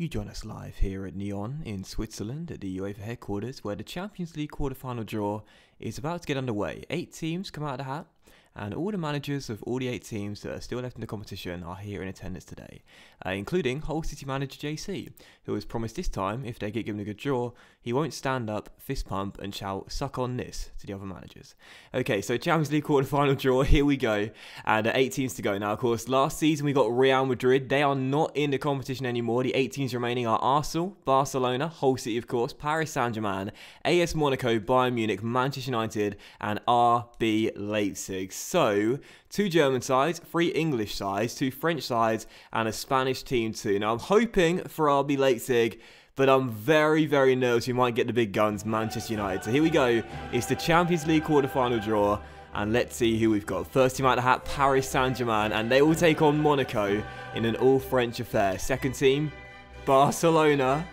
You join us live here at Nyon in Switzerland at the UEFA headquarters, where the Champions League quarter-final draw is about to get underway. 8 teams come out of the hat, and all the managers of all the 8 teams that are still left in the competition are here in attendance today, including Hull City manager JC, who has promised this time, if they get given a good draw, he won't stand up, fist pump and shout, "Suck on this," to the other managers. Okay, so Champions League quarter-final draw, here we go, and 8 teams to go. Now, of course, last season we got Real Madrid. They are not in the competition anymore. The 8 teams remaining are Arsenal, Barcelona, Hull City, of course, Paris Saint-Germain, AS Monaco, Bayern Munich, Manchester United, and RB Leipzig. So, 2 German sides, 3 English sides, 2 French sides, and a Spanish team too. Now, I'm hoping for RB Leipzig, but I'm very, very nervous we might get the big guns, Manchester United. So here we go. It's the Champions League quarter-final draw, and let's see who we've got. First team out of the hat, Paris Saint-Germain, and they will take on Monaco in an all-French affair. Second team, Barcelona.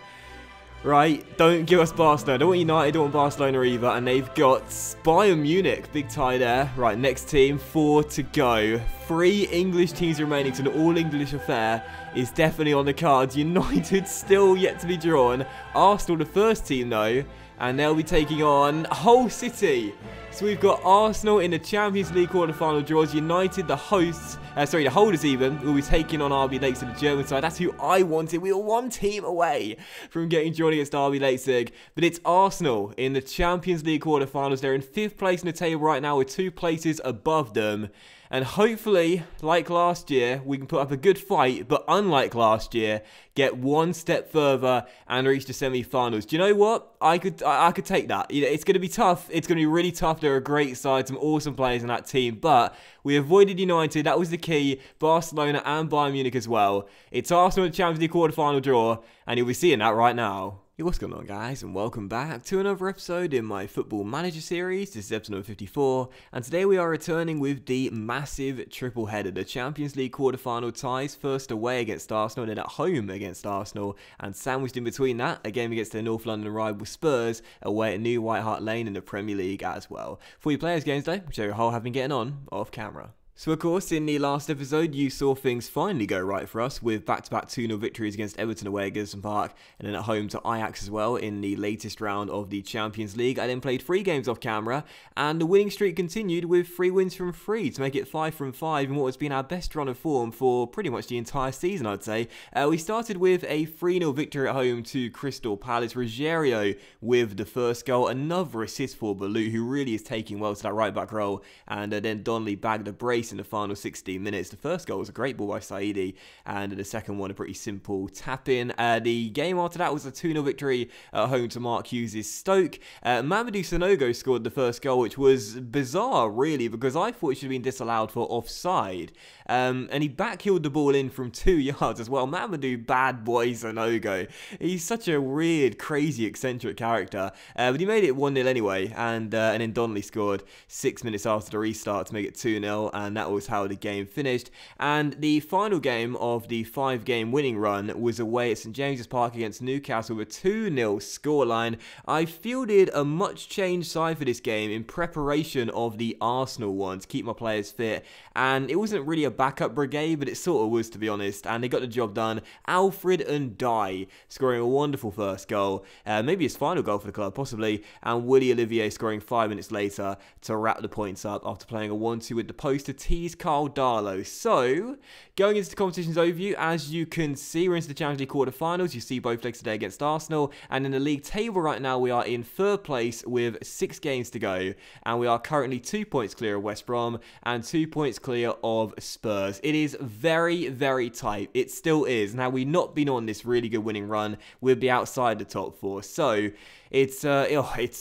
Right, don't give us Barcelona. Don't want United, don't want Barcelona either. And they've got Bayern Munich, big tie there. Right, next team, 4 to go. 3 English teams remaining, so an all-English affair is definitely on the cards. United still yet to be drawn. Arsenal, the first team though, and they'll be taking on Hull City. So we've got Arsenal in the Champions League quarter-final draws. United, the hosts, the holders even, will be taking on RB Leipzig, the German side. That's who I wanted. We were 1 team away from getting drawn against RB Leipzig. But it's Arsenal in the Champions League quarter-finals. They're in 5th place in the table right now with 2 places above them. And hopefully, like last year, we can put up a good fight, but unlike last year, get 1 step further and reach the semi-finals. Do you know what? I could take that. You know, it's going to be tough. It's going to be really tough. There are a great side, some awesome players in that team, but we avoided United. That was the key. Barcelona and Bayern Munich as well. It's Arsenal in the Champions League quarter-final draw, and you'll be seeing that right now. Yo, what's going on, guys, and welcome back to another episode in my Football Manager series. This is episode number 54, and today we are returning with the massive triple header. The Champions League quarter-final ties, first away against Arsenal, then at home against Arsenal, and sandwiched in between that, a game against their North London rival Spurs, away at New White Hart Lane in the Premier League as well. For your players' games today, which Hull have been getting on off camera. So of course, in the last episode, you saw things finally go right for us with back-to-back 2-0 victories against Everton away at Goodison Park and then at home to Ajax as well in the latest round of the Champions League. I then played 3 games off camera and the winning streak continued with 3 wins from 3 to make it 5 from 5 in what has been our best run of form for pretty much the entire season, I'd say. We started with a 3-0 victory at home to Crystal Palace. Rogerio with the first goal, another assist for Balut, who really is taking well to that right-back role, and then Donnelly bagged a brace in the final 16 minutes. The first goal was a great ball by Saidi, and the second one a pretty simple tap-in. The game after that was a 2-0 victory at home to Mark Hughes' Stoke. Mamadou Sanogo scored the first goal, which was bizarre, really, because I thought it should have been disallowed for offside. And he backheeled the ball in from 2 yards as well. Mamadou bad boy Sanogo. He's such a weird, crazy, eccentric character. But he made it 1-0 anyway, and then Donnelly scored 6 minutes after the restart to make it 2-0, and that was how the game finished. And the final game of the 5-game winning run was away at St James's Park against Newcastle with a 2-0 scoreline. I fielded a much changed side for this game in preparation of the Arsenal one to keep my players fit, and it wasn't really a backup brigade, but it sort of was, to be honest, and they got the job done. Alfred and Dye scoring a wonderful first goal, maybe his final goal for the club, possibly, and Willie Olivier scoring 5 minutes later to wrap the points up after playing a 1-2 with the post to tease Carl Darlow. So, going into the competition's overview, as you can see, we're into the Champions League quarter-finals. You see both legs today against Arsenal, and in the league table right now, we are in 3rd place with 6 games to go, and we are currently 2 points clear of West Brom and 2 points clear of Spurs. It is very, very tight. It still is. Now, we've not been on this really good winning run, we'll be outside the top 4. So, it's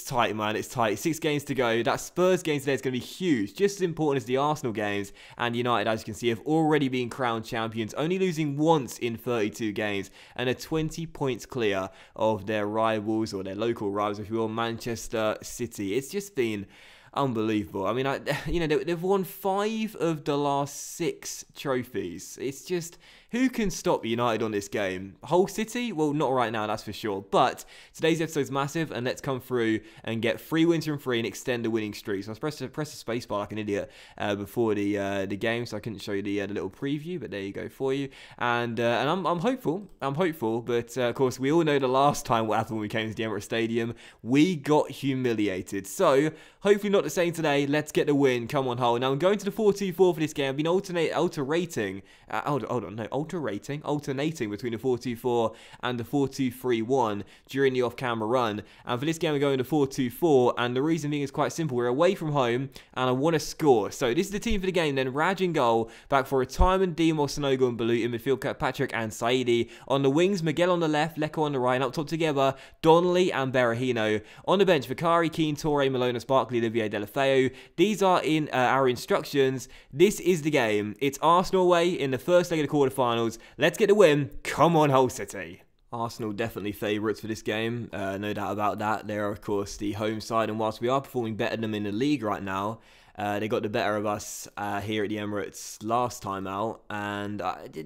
tight, man. It's tight. 6 games to go. That Spurs game today is going to be huge. Just as important as the Arsenal games. And United, as you can see, have already been crowned champions, only losing once in 32 games, and are 20 points clear of their rivals, or their local rivals, if you will, Manchester City. It's just been unbelievable. I mean, they've won 5 of the last 6 trophies. It's just, Who can stop United on this game? Hull City? Well, not right now, that's for sure. But today's episode is massive, and let's come through and get 3 wins from 3 and extend the winning streak. So I press the spacebar like an idiot before the game, so I couldn't show you the little preview, but there you go for you. And I'm hopeful. But of course, we all know the last time what happened when we came to the Emirates Stadium. We got humiliated. So hopefully not the same today. Let's get the win. Come on, Hull. Now I'm going to the 4-2-4 for this game. I've been alternating between the 4-2-4 and the 4-2-3-1 during the off-camera run. And for this game, we're going to 4-2-4. And the reason being is quite simple. We're away from home, and I want to score. So this is the team for the game. Then Raj in goal, back for retirement, Demo, Sonogo, and Balut in midfield. Patrick and Saidi on the wings. Miguel on the left, Lecco on the right, and up top together, Donnelly and Berahino. On the bench, Vicari, Keane, Torre, Malonas, Barkley, Olivier, Delafeu. These are in our instructions. This is the game. It's Arsenal away in the first leg of the quarterfinals. Let's get the win. Come on, Hull City. Arsenal definitely favourites for this game, no doubt about that. They're, of course, the home side, and whilst we are performing better than them in the league right now, they got the better of us here at the Emirates last time out, and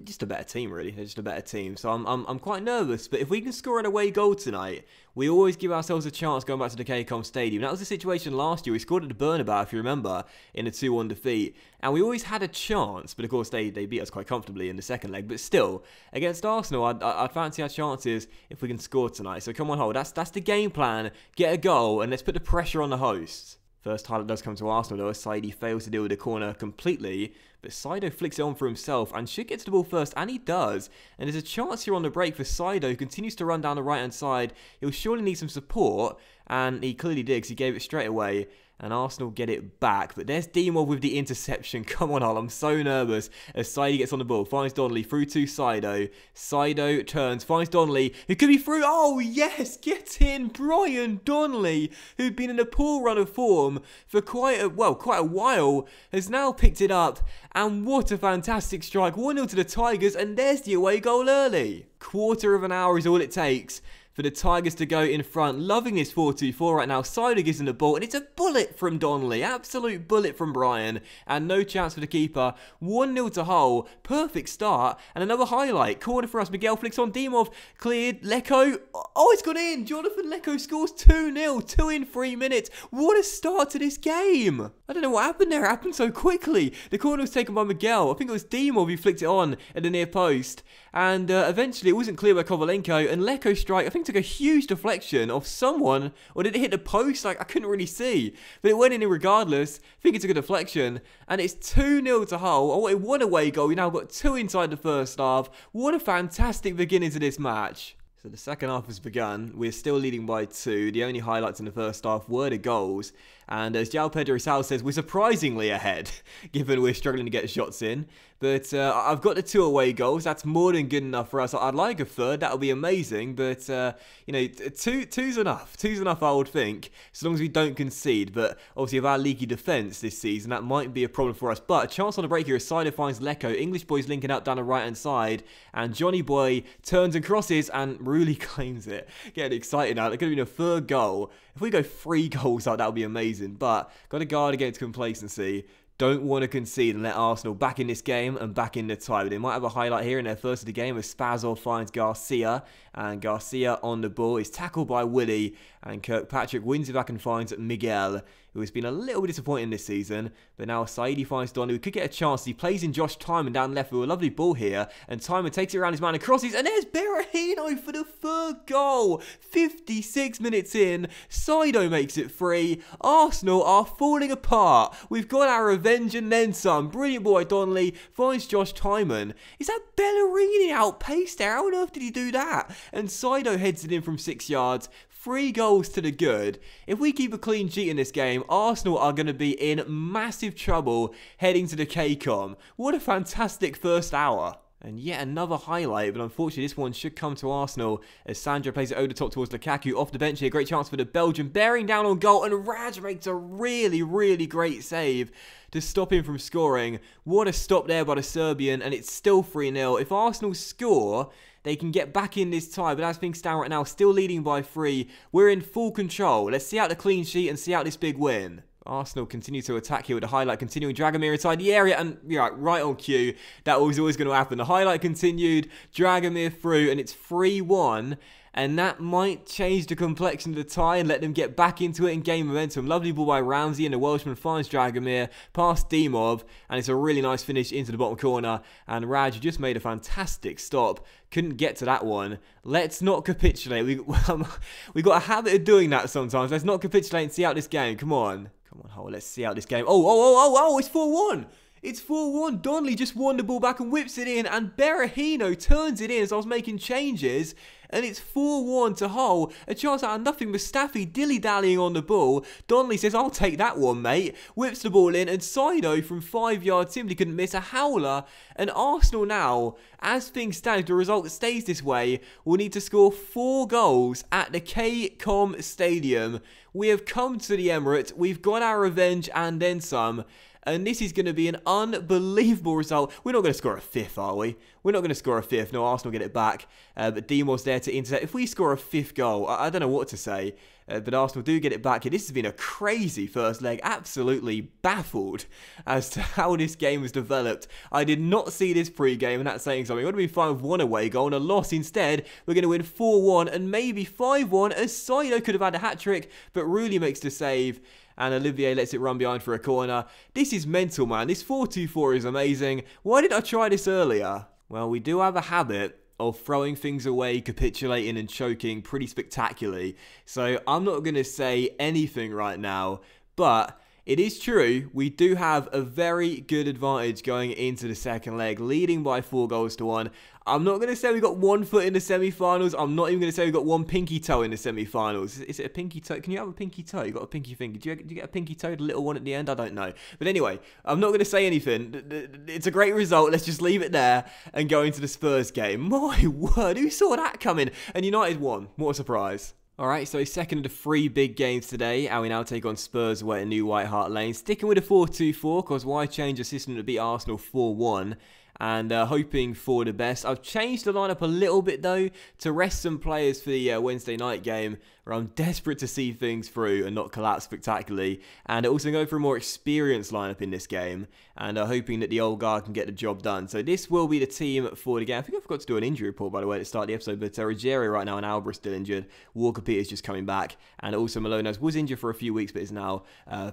just a better team, really. They're just a better team, so I'm quite nervous. But if we can score an away goal tonight, we always give ourselves a chance going back to the KCOM Stadium. That was the situation last year. We scored at the Bernabeu, if you remember, in a 2-1 defeat, and we always had a chance. But of course, they beat us quite comfortably in the second leg. But still, against Arsenal, I'd fancy our chances if we can score tonight. So come on, Hull. That's the game plan. Get a goal, and let's put the pressure on the hosts. First highlight does come to Arsenal though, as Saidi fails to deal with the corner completely, but Saido flicks it on for himself and should get to the ball first, and he does. And there's a chance here on the break for Saido, who continues to run down the right hand side. He'll surely need some support, and he clearly did because he gave it straight away. And Arsenal get it back. But there's Demo with the interception. Come on, Hull. I'm so nervous as Saidi gets on the ball. Finds Donnelly through to Saido. Saido turns. Finds Donnelly, who could be through. Oh, yes. Get in. Brian Donnelly, who'd been in a poor run of form for quite a while, has now picked it up. And what a fantastic strike. 1-0 to the Tigers. And there's the away goal early. Quarter of an hour is all it takes for the Tigers to go in front. Loving this 4-2-4 right now. Saido gives him the ball, and it's a bullet from Donnelly. Absolute bullet from Brian, and no chance for the keeper. 1-0 to Hull. Perfect start, and another highlight. Corner for us. Miguel flicks on. Dimov cleared. Lecco. Oh, it's gone in. Jonathan Lecco scores 2-0. 2 in 3 minutes. What a start to this game. I don't know what happened there. It happened so quickly. The corner was taken by Miguel. I think it was Dimov who flicked it on at the near post. And eventually it wasn't clear by Kovalenko, and Lecco strike, I think, took a huge deflection of someone, or did it hit the post? Like, I couldn't really see, but it went in regardless. I think it took a deflection, and it's 2-0 to Hull. Oh, it won away goal. We now got 2 inside the first half. What a fantastic beginning to this match. So the second half has begun. We're still leading by 2. The only highlights in the first half were the goals. And as João Pedro Sal says, we're surprisingly ahead, given we're struggling to get shots in. But I've got the 2 away goals. That's more than good enough for us. I'd like a third. That would be amazing. But, you know, two's enough. 2's enough, I would think, as long as we don't concede. But obviously, with our leaky defence this season, that might be a problem for us. But a chance on the break here as Saido finds Lecco. English boy's linking up down the right-hand side. And Johnny Boy turns and crosses and really claims it. Getting excited now. There could have been a third goal. If we go 3 goals out, that would be amazing. But got to guard against complacency. Don't want to concede and let Arsenal back in this game and back in the tie. But they might have a highlight here in their first of the game as Spazov finds Garcia. And Garcia on the ball is tackled by Willie. And Kirkpatrick wins it back and finds Miguel, who has been a little bit disappointing this season. But now Saidi finds Don, who could get a chance. He plays in Josh Timon down left with a lovely ball here. And Timon takes it around his man and crosses. And there's Berahino for the third goal. 56 minutes in. Saido makes it 3. Arsenal are falling apart. We've got our revenge and then some. Brilliant boy Donnelly finds Josh Timon. Is that Bellerini outpaced there? How on earth did he do that? And Saido heads it in from 6 yards. 3 goals to the good. If we keep a clean sheet in this game, Arsenal are going to be in massive trouble heading to the KCOM. What a fantastic first hour. And yet another highlight, but unfortunately this one should come to Arsenal as Sandro plays it over the top towards Lukaku off the bench here. Great chance for the Belgian, bearing down on goal, and Raj makes a really, really great save to stop him from scoring. What a stop there by the Serbian, and it's still 3-0. If Arsenal score, they can get back in this tie, but as things stand right now, still leading by 3. We're in full control. Let's see out the clean sheet and see out this big win. Arsenal continue to attack here with the highlight continuing. Dragomir inside the area, and yeah, right on cue. That was always going to happen. The highlight continued. Dragomir through, and it's 3-1. And that might change the complexion of the tie and let them get back into it and gain momentum. Lovely ball by Ramsey, and the Welshman finds Dragomir past Dimov, and it's a really nice finish into the bottom corner. And Raj just made a fantastic stop. Couldn't get to that one. Let's not capitulate. We got a habit of doing that sometimes. Let's not capitulate and see out this game. Come on. Come on, Hole. Let's see out this game. Oh, it's 4-1. It's 4-1. Donnelly just won the ball back and whips it in, and Berahino turns it in as I was making changes. And it's 4-1 to Hull. A chance out of nothing. Mustafi dilly-dallying on the ball. Donnelly says, I'll take that one, mate. Whips the ball in, and Saido from 5 yards simply couldn't miss. A howler. And Arsenal now, as things stand, if the result stays this way, will need to score 4 goals at the KCOM Stadium. We have come to the Emirates. We've got our revenge and then some. And this is going to be an unbelievable result. We're not going to score a 5th, are we? We're not going to score a 5th. No, Arsenal get it back. But Dimos there to intercept. If we score a 5th goal, I don't know what to say. But Arsenal do get it back. This has been a crazy first leg. Absolutely baffled as to how this game was developed. I did not see this pre-game, and that's saying something. It would have been fine with 1 away goal and a loss. Instead, we're going to win 4-1 and maybe 5-1, as Saido could have had a hat-trick, but Rulli makes the save. And Olivier lets it run behind for a corner. This is mental, man. This 4-2-4 is amazing. Why didn't I try this earlier? Well, we do have a habit of throwing things away, capitulating and choking pretty spectacularly. So I'm not going to say anything right now, but it is true, we do have a very good advantage going into the second leg, leading by 4-1. I'm not going to say we got 1 foot in the semi-finals. I'm not even going to say we got 1 pinky toe in the semi-finals. Is it a pinky toe? Can you have a pinky toe? You got a pinky finger. Do you get a pinky toe, the little one at the end? I don't know. But anyway, I'm not going to say anything. It's a great result. Let's just leave it there and go into the Spurs game. My word, who saw that coming? And United won. What a surprise. Alright, so second of the 3 big games today, and we now take on Spurs away at New White Hart Lane. Sticking with a 4-2-4, because why change a system to beat Arsenal 4-1? And hoping for the best. I've changed the lineup a little bit though to rest some players for the Wednesday night game, where I'm desperate to see things through and not collapse spectacularly. And also go for a more experienced lineup in this game, and hoping that the old guard can get the job done. So this will be the team for the game. I think I forgot to do an injury report, by the way, at the start of the episode, but Ruggiero right now and Albra still injured. Walker-Peters just coming back, and also Malonas was injured for a few weeks, but is now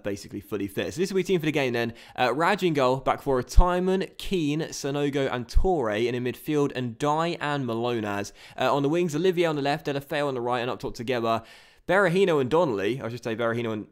basically fully fit. So this will be the team for the game then. Raj in goal, back for Timon, Keane, Sanogo and Torre, and in midfield, and Dye and Malonas. On the wings, Olivier on the left, Delafeu on the right, and up top together, Berahino and Donnelly. I should say Berahino and...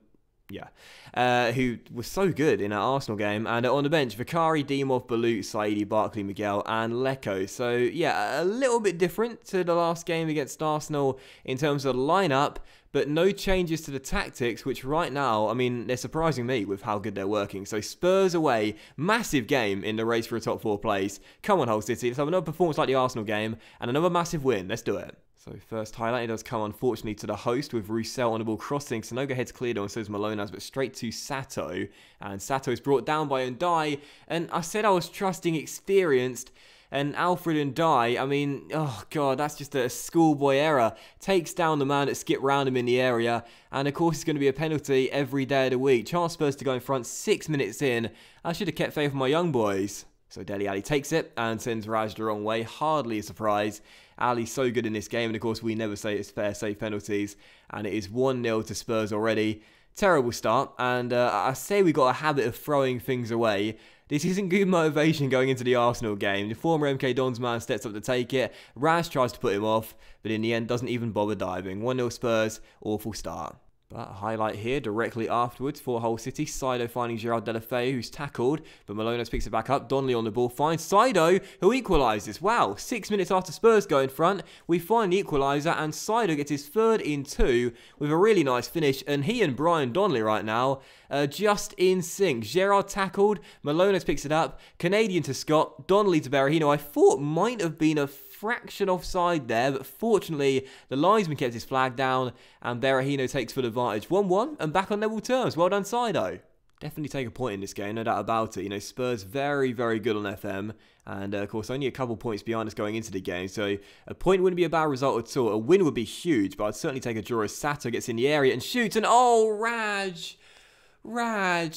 yeah, who was so good in our Arsenal game. And on the bench, Vicari, Dimov, Balut, Saidi, Barkley, Miguel, and Lecco. So, yeah, a little bit different to the last game against Arsenal in terms of the lineup, but no changes to the tactics, which right now, I mean, they're surprising me with how good they're working. So Spurs away, massive game in the race for a top 4 place. Come on, Hull City, let's have another performance like the Arsenal game, and another massive win. Let's do it. So first highlight, it does come unfortunately to the host with Roussel on the ball crossing. Sanogo heads cleared on, so is Malonas, but straight to Sato. And Sato is brought down by Ndai. And I said I was trusting experienced. And Alfred Ndai, I mean, oh god, that's just a schoolboy error. Takes down the man that skipped round him in the area. And of course it's going to be a penalty every day of the week. Chance Spurs to go in front 6 minutes in. I should have kept faith in my young boys. So Dele Alli takes it and sends Raj the wrong way. Hardly a surprise. Ali's so good in this game, and of course we never say it's fair, save penalties. And it is 1-0 to Spurs already. Terrible start, and I say we got a habit of throwing things away. This isn't good motivation going into the Arsenal game. The former MK Dons man steps up to take it. Raj tries to put him off, but in the end doesn't even bother diving. 1-0 Spurs, awful start. But highlight here directly afterwards for Hull City. Saido finding Gerard Delafeu, who's tackled, but Malonas picks it back up. Donnelly on the ball finds Saido, who equalises. Wow, 6 minutes after Spurs go in front, we find the equaliser, and Saido gets his 3rd in 2 with a really nice finish. And he and Brian Donnelly right now just in sync. Gerard tackled, Malonas picks it up, Canadian to Scott, Donnelly to Berahino. I thought might have been a fraction offside there, but fortunately the linesman kept his flag down and Berahino takes full advantage. 1-1 and back on level terms. Well done, Saido. Definitely take a point in this game, no doubt about it. You know, Spurs very, very good on FM, and of course only a couple points behind us going into the game, so a point wouldn't be a bad result at all. A win would be huge, but I'd certainly take a draw as Sato gets in the area and shoots, and oh, Raj Raj.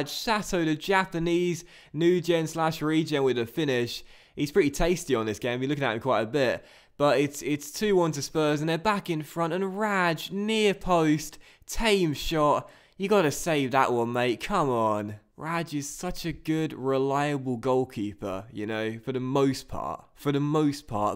Sato, the Japanese new gen / regen with a finish. He's pretty tasty on this game. We're looking at him quite a bit. But it's 2-1 to Spurs, and they're back in front. And Raj, near post, tame shot. You got to save that one, mate. Come on. Raj is such a good, reliable goalkeeper, you know, for the most part.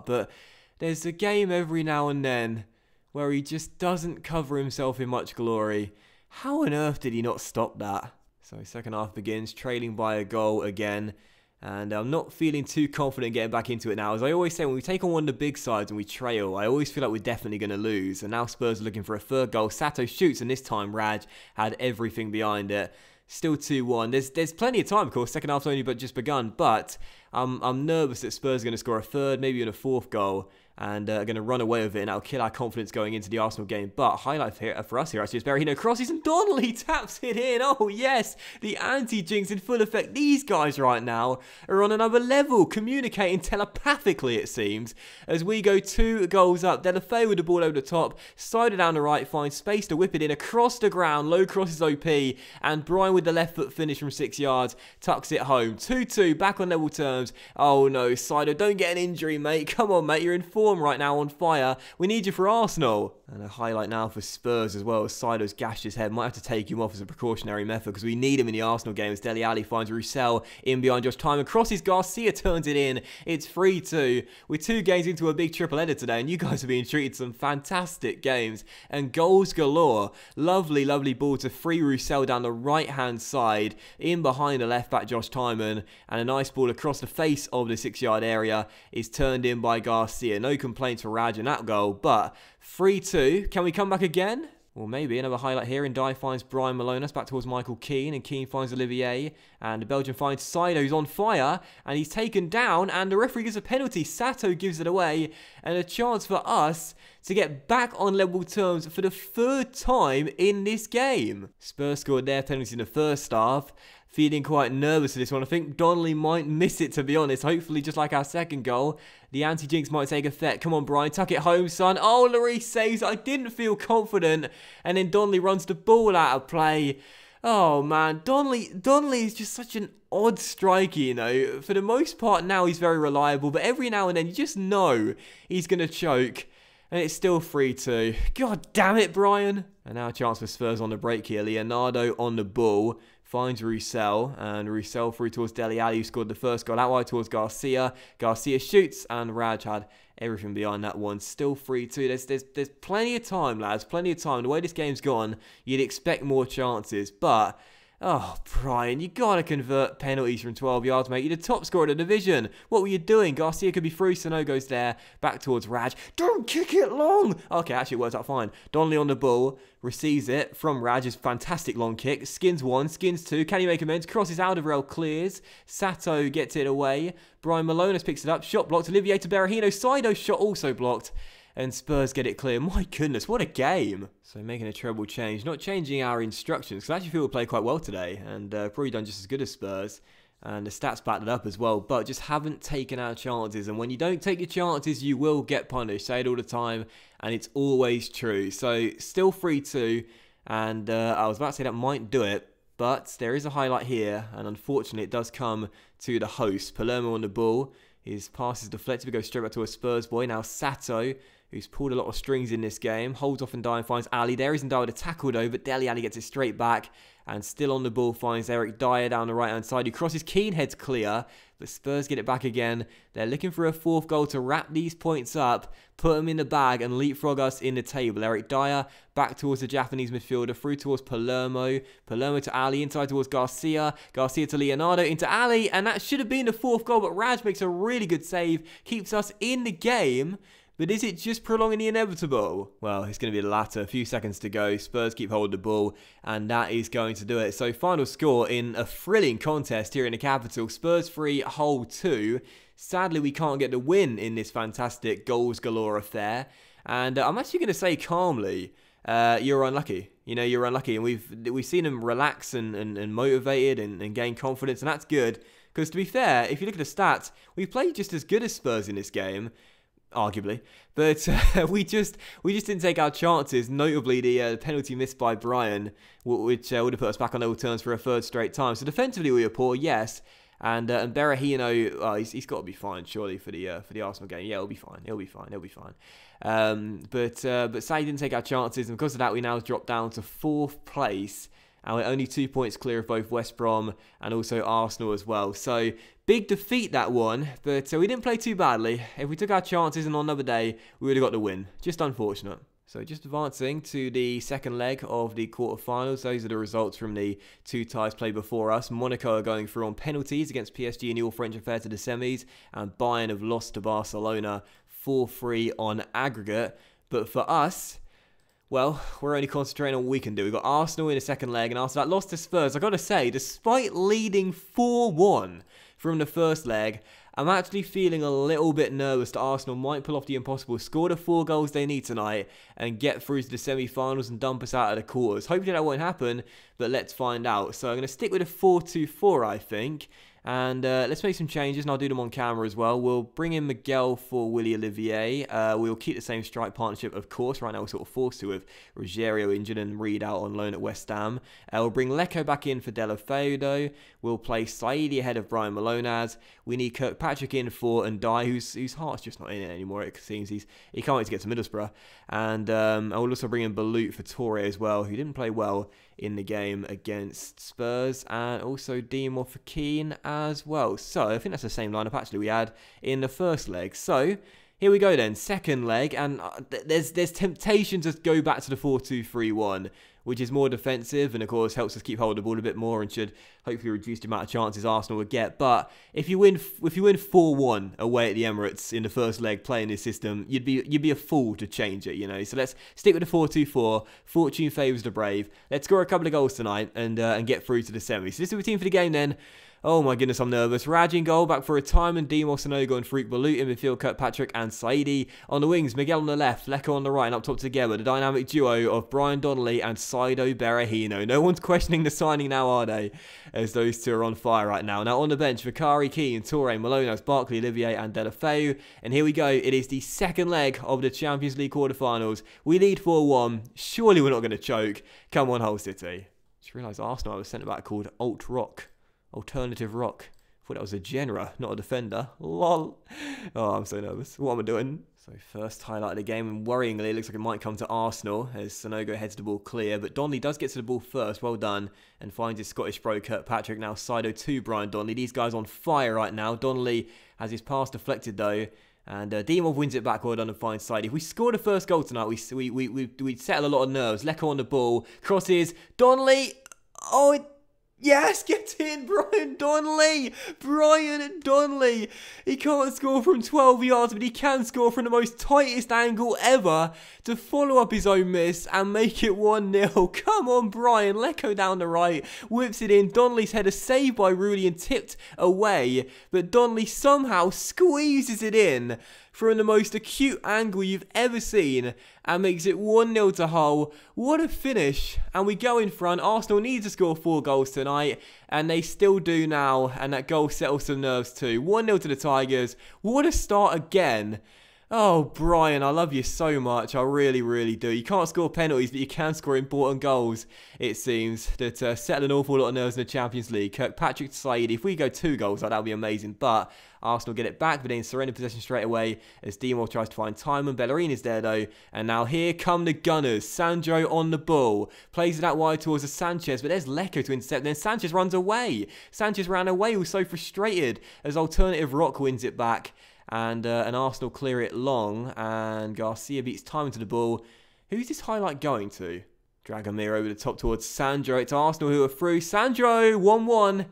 But there's a game every now and then where he just doesn't cover himself in much glory. How on earth did he not stop that? So second half begins, trailing by a goal again. And I'm not feeling too confident getting back into it now. As I always say, when we take on one of the big sides and we trail, I always feel like we're definitely going to lose. And now Spurs are looking for a third goal. Sato shoots, and this time Raj had everything behind it. Still 2-1. There's plenty of time, of course. Second half's only just begun. But I'm nervous that Spurs are going to score a third, maybe even a fourth goal. And are going to run away with it, and that'll kill our confidence going into the Arsenal game. But highlight for us here actually is Berahino crosses, and Donnelly taps it in. Oh yes, the anti-jinx in full effect. These guys right now are on another level, communicating telepathically it seems, as we go 2 goals up. Delafeu with the ball over the top, sided down the right, finds space to whip it in across the ground. Low cross is OP, and Brian with the left foot finish from 6 yards tucks it home. 2-2, back on level terms. Oh no, Sido, don't get an injury, mate. Come on, mate, you're in form right now, on fire. We need you for Arsenal. And a highlight now for Spurs as well. Sido's gashed his head. Might have to take him off as a precautionary method because we need him in the Arsenal game. As Dele Alli finds Roussel in behind Josh Timon. Crosses, Garcia turns it in. It's 3-2. We're 2 games into a big triple header today, and you guys are being treated to some fantastic games. And goals galore. Lovely, lovely ball to free Roussel down the right-hand side. In behind the left-back Josh Timon. And a nice ball across the face of the 6-yard area is turned in by Garcia. No complaints for Raj in that goal, but 3-2. Can we come back again? Well, maybe. Another highlight here. Ndai finds Brian Malonas back towards Michael Keane, and Keane finds Olivier, and the Belgian finds Sido, who's on fire, and he's taken down, and the referee gives a penalty. Sato gives it away, and a chance for us to get back on level terms for the 3rd time in this game. Spurs scored their penalty in the first half. Feeling quite nervous for this one. I think Donnelly might miss it, to be honest. Hopefully, just like our second goal, the anti-jinx might take effect. Come on, Brian. Tuck it home, son. Oh, Lloris saves. I didn't feel confident. And then Donnelly runs the ball out of play. Oh, man. Donnelly is just such an odd striker, you know. For the most part now, he's very reliable. But every now and then, you just know he's going to choke. And it's still 3-2. God damn it, Brian. And now a chance for Spurs on the break here. Leonardo on the ball. Finds Roussel, and Roussel through towards Dele Alli, who scored the first goal out wide towards Garcia. Garcia shoots, and Raj had everything behind that one. Still 3-2. There's plenty of time, lads, plenty of time. The way this game's gone, you'd expect more chances, but oh, Brian, you gotta convert penalties from 12 yards, mate. You're the top scorer of the division. What were you doing? Garcia could be through. Sano goes there. Back towards Raj. Don't kick it long. Okay, actually it works out fine. Donnelly on the ball. Receives it from Raj's fantastic long kick. Skins 1, skins 2. Can he make amends? Crosses out of rail, clears. Sato gets it away. Brian Malonas picks it up. Shot blocked. Olivier to Berahino. Sido shot also blocked. And Spurs get it clear. My goodness, what a game. So making a treble change. Not changing our instructions, because I actually feel we'll play quite well today. And probably done just as good as Spurs. And the stats backed it up as well. But just haven't taken our chances. And when you don't take your chances, you will get punished. Say it all the time. And it's always true. So still 3-2. And I was about to say that might do it. But there is a highlight here. And unfortunately, it does come to the host. Palermo on the ball. His pass is deflected. We go straight back to a Spurs boy. Now Sato, who's pulled a lot of strings in this game, holds off Ndai and finds Ali. There is Ndai with a tackle though, but Dele Alli gets it straight back. And still on the ball finds Eric Dyer down the right-hand side. He crosses, Keane heads clear. But Spurs get it back again. They're looking for a 4th goal to wrap these points up, put them in the bag and leapfrog us in the table. Eric Dyer back towards the Japanese midfielder, through towards Palermo. Palermo to Ali, inside towards Garcia. Garcia to Leonardo, into Ali. And that should have been the 4th goal, but Raj makes a really good save. Keeps us in the game. But is it just prolonging the inevitable? Well, it's going to be the latter. A few seconds to go. Spurs keep hold of the ball, and that is going to do it. So final score in a thrilling contest here in the capital. Spurs 3, Hull 2. Sadly, we can't get the win in this fantastic goals galore affair. And I'm actually going to say calmly, you're unlucky. You know, you're unlucky. And we've seen them relax and motivated and gain confidence, and that's good. Because to be fair, if you look at the stats, we played just as good as Spurs in this game. arguably. But we just didn't take our chances, notably the penalty missed by Brian, which would have put us back on level terms for a third straight time. So defensively we were poor, yes. And Berahino, he's got to be fine, surely, for the Arsenal game. Yeah, he'll be fine. But sadly didn't take our chances, and because of that, we now dropped down to 4th place, and we're only 2 points clear of both West Brom and also Arsenal as well. So big defeat, that one, but we didn't play too badly. If we took our chances and on another day, we would have got the win. Just unfortunate. So just advancing to the second leg of the quarterfinals. Those are the results from the 2 ties played before us. Monaco are going through on penalties against PSG in the all-French affair to the semis. And Bayern have lost to Barcelona 4-3 on aggregate. But for us, well, we're only concentrating on what we can do. We've got Arsenal in the second leg, and after that lost to Spurs. I've got to say, despite leading 4-1 from the first leg, I'm actually feeling a little bit nervous that Arsenal might pull off the impossible, score the 4 goals they need tonight, and get through to the semi-finals and dump us out of the quarters. Hopefully that won't happen, but let's find out. So I'm going to stick with a 4-2-4, I think. And let's make some changes, and I'll do them on camera as well. We'll bring in Miguel for Willy Olivier. We'll keep the same strike partnership, of course. Right now we're sort of forced to, with Rogerio injured and Reed out on loan at West Ham. We'll bring Lecco back in for Delafeudo. We'll play Saidi ahead of Brian Malonaz. We need Kirkpatrick in for Ndai, whose heart's just not in it anymore. It seems he can't wait to get to Middlesbrough. And I will also bring in Balut for Torre as well, who didn't play well in the game against Spurs, and also Demo for Keane as well. So I think that's the same lineup actually we had in the first leg. So here we go then, second leg, and there's temptation to go back to the 4-2-3-1, which is more defensive and of course helps us keep hold of the ball a bit more and should hopefully reduce the amount of chances Arsenal would get. But if you win 4-1 away at the Emirates in the first leg playing this system, you'd be a fool to change it, you know. So let's stick with the 4-2-4. Fortune favours the brave. Let's score a couple of goals tonight and get through to the semis. So this is the team for the game then. Oh my goodness, I'm nervous. Raj in goal, back for a time, and Demo, Sonogo and Farouk Balut in midfield, Kirkpatrick and Saidi. On the wings, Miguel on the left, Lecco on the right, and up top together, the dynamic duo of Brian Donnelly and Saido Berahino. No one's questioning the signing now, are they? As those two are on fire right now. Now on the bench, Vicari, Keane, Torre, Malonas, Barkley, Olivier and Delafeu. And here we go. It is the second leg of the Champions League quarterfinals. We lead 4-1. Surely we're not going to choke. Come on, Hull City. Just realised Arsenal have a centre-back called Alternative Rock. Thought that was a general, not a defender. Lol. Oh, I'm so nervous. What am I doing? So first highlight of the game, and worryingly, it looks like it might come to Arsenal as Sonogo heads the ball clear, but Donnelly does get to the ball first, well done, and finds his Scottish bro Kirkpatrick. Now Sido to Brian Donnelly. These guys on fire right now. Donnelly has his pass deflected though, and Dimov wins it back, well done, and finds Saidi. If we score the first goal tonight, we settle a lot of nerves. Lecco on the ball, crosses, Donnelly, yes, get in, Brian Donnelly! Brian Donnelly! He can't score from 12 yards, but he can score from the most tightest angle ever to follow up his own miss and make it 1-0. Come on, Brian. Lecco down the right, whips it in. Donnelly's header saved by Rudy and tipped away, but Donnelly somehow squeezes it in from the most acute angle you've ever seen and makes it 1-0 to Hull. What a finish. And we go in front. Arsenal need to score 4 goals tonight, and they still do now, and that goal settles some nerves too. 1-0 to the Tigers. What a start again. Oh, Brian, I love you so much. I really, really do. You can't score penalties, but you can score important goals, it seems, that settle an awful lot of nerves in the Champions League. Kirkpatrick to Saidi. If we go 2 goals, that would be amazing. But Arsenal get it back, but then surrender possession straight away as Demo tries to find time. And Bellerin is there, though. And now here come the Gunners. Sandro on the ball. Plays it out wide towards the Sanchez, but there's Lecco to intercept. Then Sanchez runs away. Sanchez ran away. He was so frustrated as Alternative Rock wins it back. And Arsenal clear it long, and Garcia beats time into the ball. Who's this highlight going to? Dragomir over the top towards Sandro. It's Arsenal who are through. Sandro, 1-1.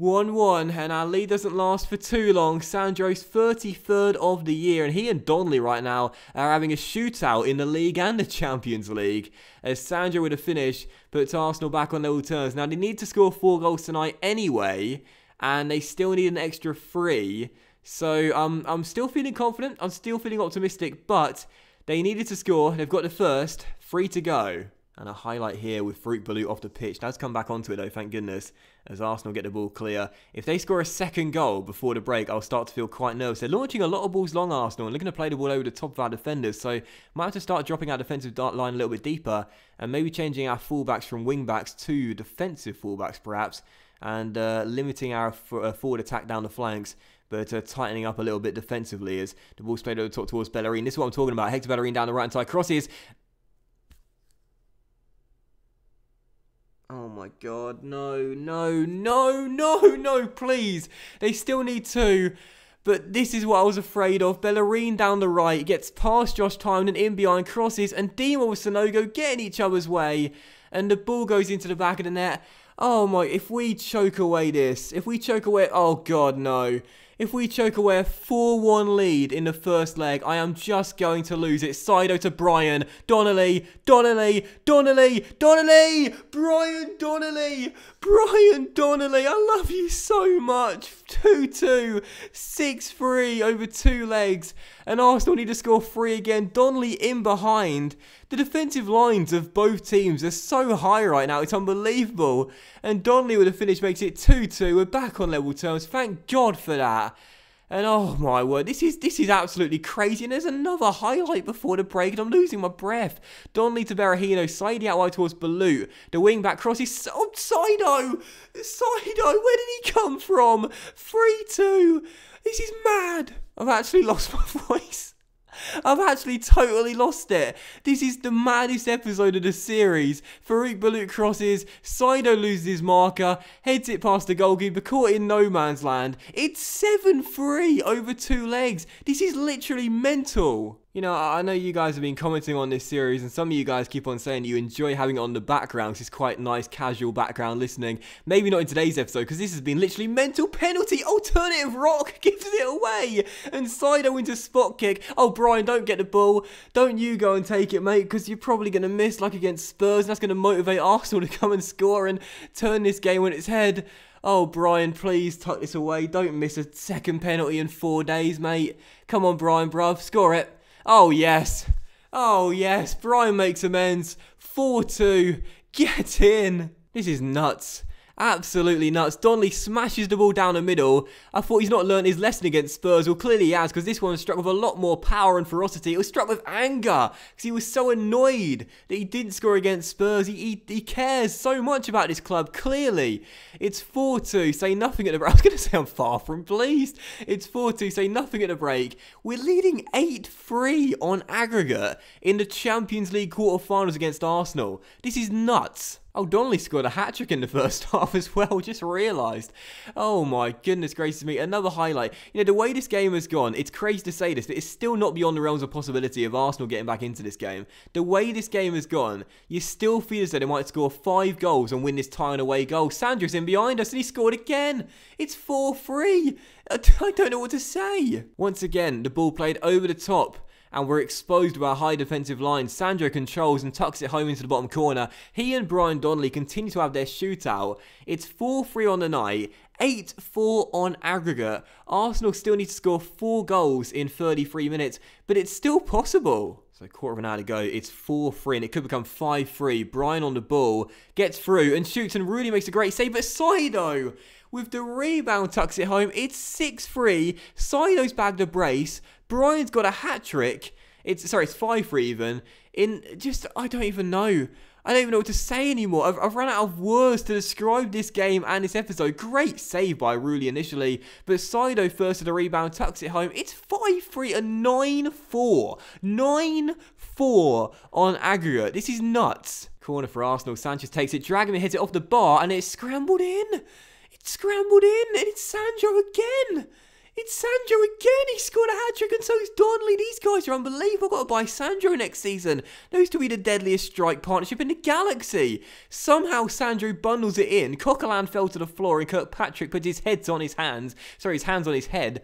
1-1, and our lead doesn't last for too long. Sandro's 33rd of the year, and he and Donnelly right now are having a shootout in the league and the Champions League, as Sandro with a finish puts Arsenal back on level terms. Now, they need to score 4 goals tonight anyway, and they still need an extra 3. So I'm still feeling confident, I'm still feeling optimistic, but they needed to score. They've got the first, 3 to go. And a highlight here with Farouk Balut off the pitch. That's come back onto it though, thank goodness, as Arsenal get the ball clear. If they score a second goal before the break, I'll start to feel quite nervous. They're launching a lot of balls long, Arsenal, and looking to play the ball over the top of our defenders. So might have to start dropping our defensive line a little bit deeper and maybe changing our fullbacks from wing-backs to defensive fullbacks perhaps, and limiting our forward attack down the flanks, but tightening up a little bit defensively as the ball's played over the top towards Bellerin. This is what I'm talking about. Hector Bellerin down the right-hand side. Crosses. Oh my god, no, please. They still need two. But this is what I was afraid of. Bellerin down the right, gets past Josh Tymon and in behind, crosses, and Dima with Sonogo get in each other's way. And the ball goes into the back of the net. Oh my, if we choke away this, oh god, no. If we choke away a 4-1 lead in the first leg, I am just going to lose it. Sido to Brian. Donnelly. Brian Donnelly. I love you so much. 2-2. 6-3 over 2 legs. And Arsenal need to score 3 again. Donnelly in behind. The defensive lines of both teams are so high right now. It's unbelievable. And Donnelly with a finish makes it 2-2. We're back on level terms. Thank God for that. And oh my word, this is absolutely crazy. And there's another highlight before the break, and I'm losing my breath. Donnelly to Berahino, siding out wide towards Balut. The wing back crosses. Oh, Sido! Where did he come from? 3-2. This is mad. I've actually lost my voice. I've actually totally lost it. This is the maddest episode of the series. Farouk Balut crosses, Sido loses his marker, heads it past the goalkeeper, caught in no man's land. It's 7-3 over 2 legs. This is literally mental. You know, I know you guys have been commenting on this series, and some of you guys keep on saying you enjoy having it on the background, because it's quite nice, casual background listening. Maybe not in today's episode, because this has been literally mental. Penalty, alternative rock, gives it away, and Sido into spot kick. Oh, Brian, don't get the ball. Don't you go and take it, mate, because you're probably going to miss, like against Spurs, and that's going to motivate Arsenal to come and score and turn this game on its head. Oh, Brian, please tuck this away. Don't miss a second penalty in 4 days, mate. Come on, Brian, bruv, score it. Oh, yes. Brian makes amends. 4-2. Get in. This is nuts. Absolutely nuts. Donnelly smashes the ball down the middle. I thought he's not learned his lesson against Spurs. Well, clearly he has, because this one was struck with a lot more power and ferocity. It was struck with anger, because he was so annoyed that he didn't score against Spurs. He cares so much about this club, clearly. It's 4-2. Say nothing at the break. I was going to say I'm far from pleased. It's 4-2. Say nothing at the break. We're leading 8-3 on aggregate in the Champions League quarterfinals against Arsenal. This is nuts. Oh, Donnelly scored a hat-trick in the first half as well, just realised. Oh my goodness gracious me, another highlight. You know, the way this game has gone, it's crazy to say this, but it's still not beyond the realms of possibility of Arsenal getting back into this game. The way this game has gone, you still feel as though they might score 5 goals and win this tie and away goal. Sandro's in behind us and he scored again. It's 4-3. I don't know what to say. Once again, the ball played over the top, and we're exposed by our high defensive line. Sandro controls and tucks it home into the bottom corner. He and Brian Donnelly continue to have their shootout. It's 4-3 on the night, 8-4 on aggregate. Arsenal still need to score 4 goals in 33 minutes, but it's still possible. So quarter of an hour to go, it's 4-3 and it could become 5-3. Brian on the ball, gets through and shoots and really makes a great save, but Sido with the rebound tucks it home. It's 6-3. Sido's bagged a brace. Brian's got a hat-trick. It's 5-3 even. I don't even know. I don't even know what to say anymore. I've run out of words to describe this game and this episode. Great save by Rulli initially, but Sido first to the rebound, tucks it home. It's 5-3 and 9-4. 9-4 on aggregate. This is nuts. Corner for Arsenal. Sanchez takes it, dragging it, hits it off the bar, and it's scrambled in. It's scrambled in, and it's Sandro again. He scored a hat-trick, and so is Donnelly. These guys are unbelievable. I've got to buy Sandro next season. Those to be the deadliest strike partnership in the galaxy. Somehow Sandro bundles it in. Coquelin fell to the floor, and Kirkpatrick put his hands on his head.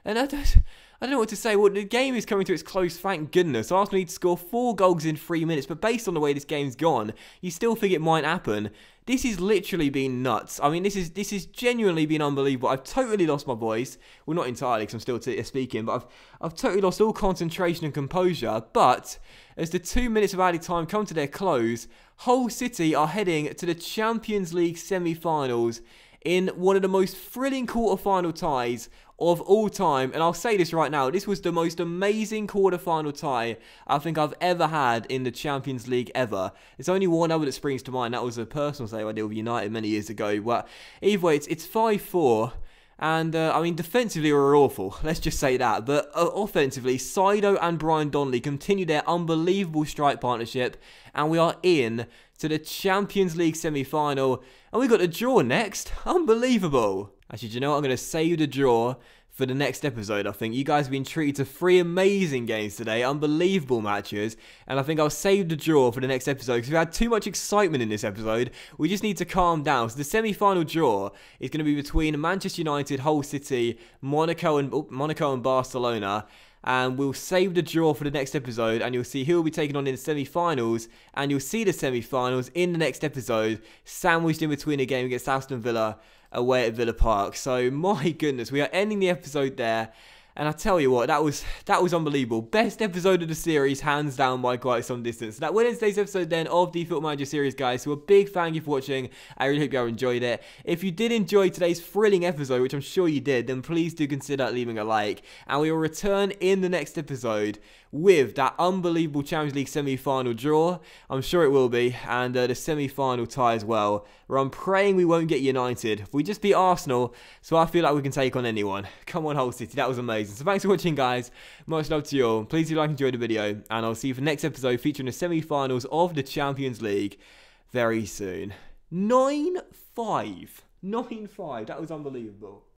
And I don't know what to say. Well, the game is coming to its close, thank goodness. Arsenal need to score 4 goals in 3 minutes, but based on the way this game's gone, you still think it might happen. This has literally been nuts. I mean, this is genuinely been unbelievable. I've totally lost my voice. Well, not entirely, because I'm still speaking, but I've totally lost all concentration and composure. But as the 2 minutes of added time come to their close, Hull City are heading to the Champions League semi-finals in one of the most thrilling quarter-final ties of all time. And I'll say this right now, this was the most amazing quarter-final tie I think I've ever had in the Champions League ever. There's only one other that springs to mind. That was a personal save I did with United many years ago. But either way, it's 5-4. And, I mean, defensively we were awful, let's just say that. But offensively, Saido and Brian Donnelly continue their unbelievable strike partnership. And we are in to the Champions League semi-final. And we got a draw next. Unbelievable. Actually, do you know what? I'm going to save the draw for the next episode, I think. You guys have been treated to 3 amazing games today, unbelievable matches, and I think I'll save the draw for the next episode because we had too much excitement in this episode. We just need to calm down. So the semi-final draw is going to be between Manchester United, Hull City, Monaco and Barcelona. And we'll save the draw for the next episode, and you'll see who will be taking on in the semi-finals, and you'll see the semi-finals in the next episode, sandwiched in between a game against Aston Villa away at Villa Park. So my goodness, we are ending the episode there. And I tell you what, that was unbelievable. Best episode of the series, hands down by quite some distance. That went in today's episode then of the Football Manager series, guys. So a big thank you for watching. I really hope you have enjoyed it. If you did enjoy today's thrilling episode, which I'm sure you did, then please do consider leaving a like. And we will return in the next episode with that unbelievable Champions League semi-final draw. I'm sure it will be. And the semi-final tie as well, where I'm praying we won't get United. We just beat Arsenal, so I feel like we can take on anyone. Come on, Hull City. That was amazing. So thanks for watching, guys. Much love to you all. Please do like and enjoy the video. And I'll see you for the next episode featuring the semi-finals of the Champions League very soon. 9-5. 9-5. That was unbelievable.